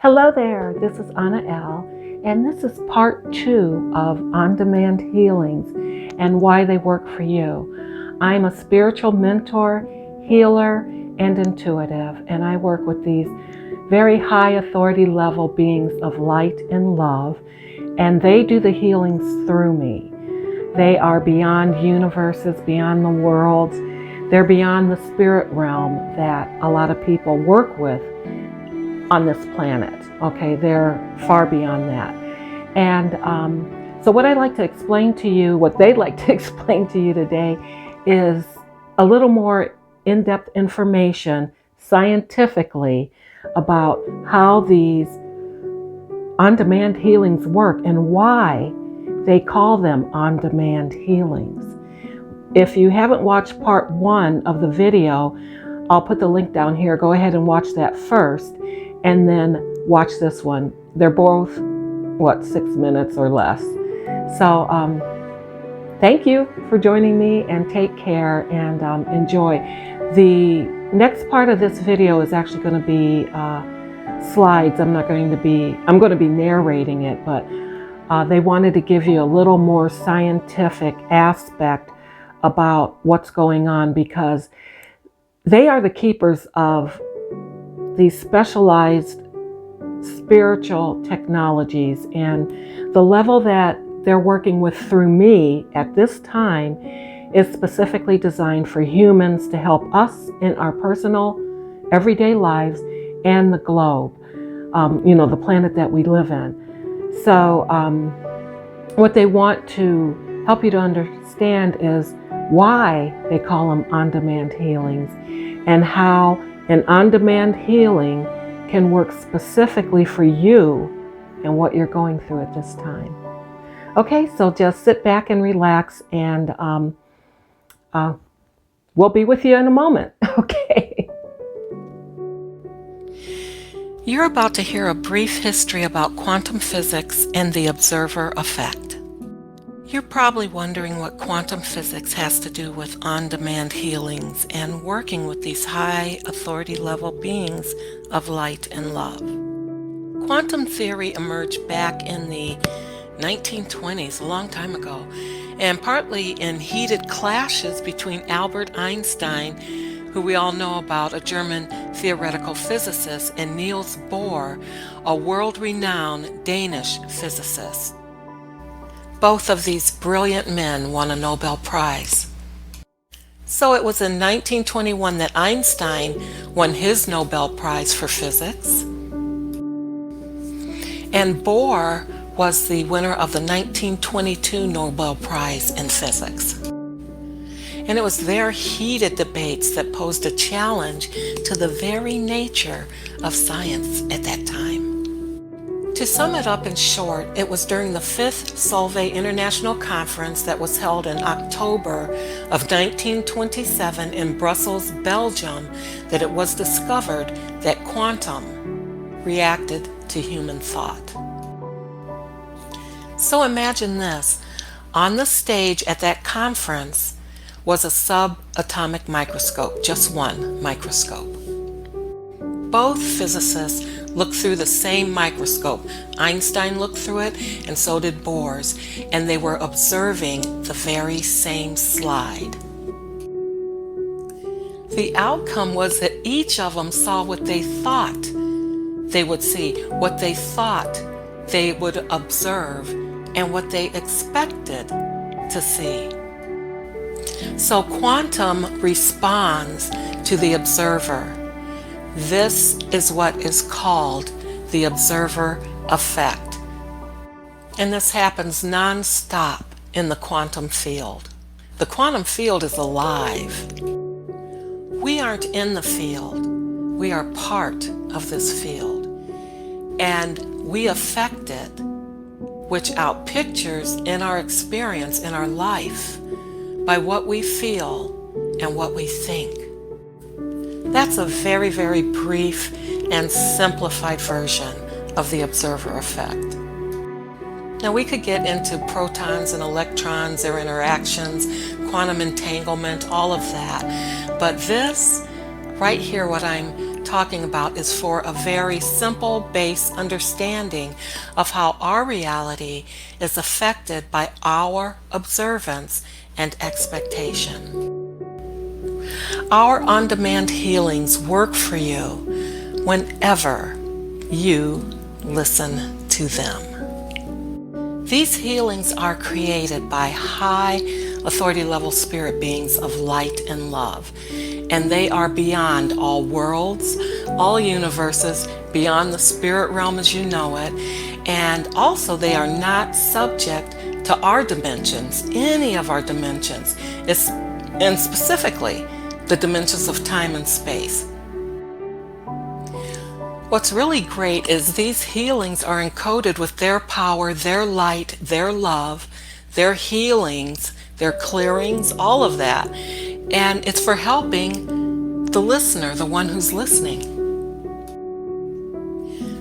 Hello there, this is Anna L., and this is part 2 of On-Demand Healings and why they work for you. I'm a spiritual mentor, healer, and intuitive, and I work with these very high authority level beings of light and love, and they do the healings through me. They are beyond universes, beyond the worlds. They're beyond the spirit realm that a lot of people work with on this planet. Okay, they're far beyond that. And so what I'd like to explain to you, what they'd like to explain to you today, is a little more in-depth information scientifically about how these on-demand healings work and why they call them on-demand healings. If you haven't watched part 1 of the video, I'll put the link down here. Go ahead and watch that first, and then watch this one. They're both, 6 minutes or less. So thank you for joining me, and take care and enjoy. The next part of this video is actually going to be slides. I'm going to be narrating it, but they wanted to give you a little more scientific aspect about what's going on, because they are the keepers of these specialized spiritual technologies, and the level that they're working with through me at this time is specifically designed for humans to help us in our personal everyday lives and the globe, the planet that we live in. So what they want to help you to understand is why they call them on-demand healings, and how an on-demand healing can work specifically for you and what you're going through at this time. Okay, so just sit back and relax, and we'll be with you in a moment. Okay. You're about to hear a brief history about quantum physics and the observer effect. You're probably wondering what quantum physics has to do with on-demand healings and working with these high authority level beings of light and love. Quantum theory emerged back in the 1920s, a long time ago, and partly in heated clashes between Albert Einstein, who we all know about, a German theoretical physicist, and Niels Bohr, a world-renowned Danish physicist. Both of these brilliant men won a Nobel Prize. So it was in 1921 that Einstein won his Nobel Prize for physics, and Bohr was the winner of the 1922 Nobel Prize in physics. And it was their heated debates that posed a challenge to the very nature of science at that time. To sum it up in short, it was during the 5th Solvay International Conference that was held in October of 1927 in Brussels, Belgium, that it was discovered that quantum reacted to human thought. So imagine this. On the stage at that conference was a subatomic microscope, just one microscope. Both physicists looked through the same microscope. Einstein looked through it, and so did Bohr's, and they were observing the very same slide. The outcome was that each of them saw what they thought they would see, what they thought they would observe, and what they expected to see. So quantum responds to the observer. This is what is called the observer effect. And this happens non-stop in the quantum field. The quantum field is alive. We aren't in the field. We are part of this field. And we affect it, which outpictures in our experience, in our life, by what we feel and what we think. That's a very, very brief and simplified version of the observer effect. Now we could get into protons and electrons, their interactions, quantum entanglement, all of that. But this right here, what I'm talking about is for a very simple base understanding of how our reality is affected by our observance and expectation. Our on-demand healings work for you whenever you listen to them. These healings are created by high authority level spirit beings of light and love, and they are beyond all worlds, all universes, beyond the spirit realm as you know it, and also they are not subject to our dimensions, any of our dimensions, and specifically the dimensions of time and space. What's really great is these healings are encoded with their power, their light, their love, their healings, their clearings, all of that. And it's for helping the listener, the one who's listening.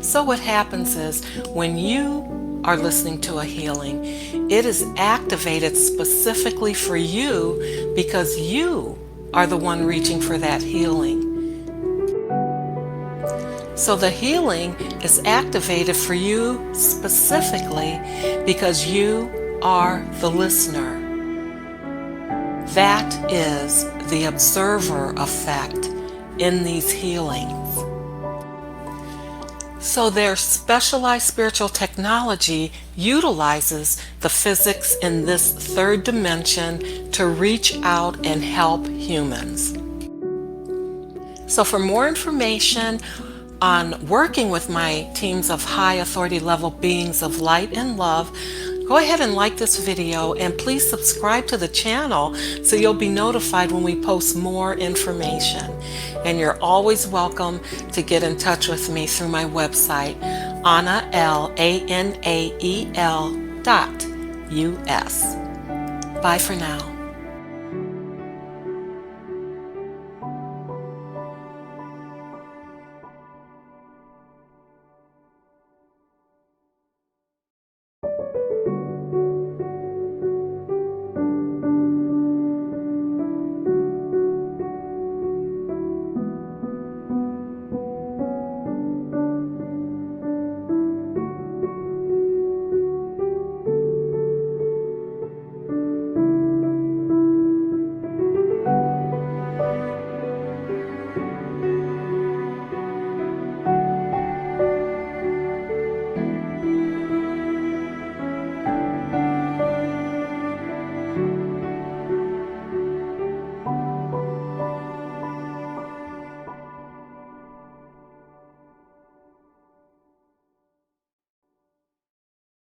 So what happens is when you are listening to a healing, it is activated specifically for you because you are the one reaching for that healing. So the healing is activated for you specifically because you are the listener. That is the observer effect in these healings. So their specialized spiritual technology utilizes the physics in this third dimension to reach out and help humans. So for more information on working with my teams of high authority level beings of light and love, go ahead and like this video and please subscribe to the channel so you'll be notified when we post more information. And you're always welcome to get in touch with me through my website, ANAEL.us. Bye for now.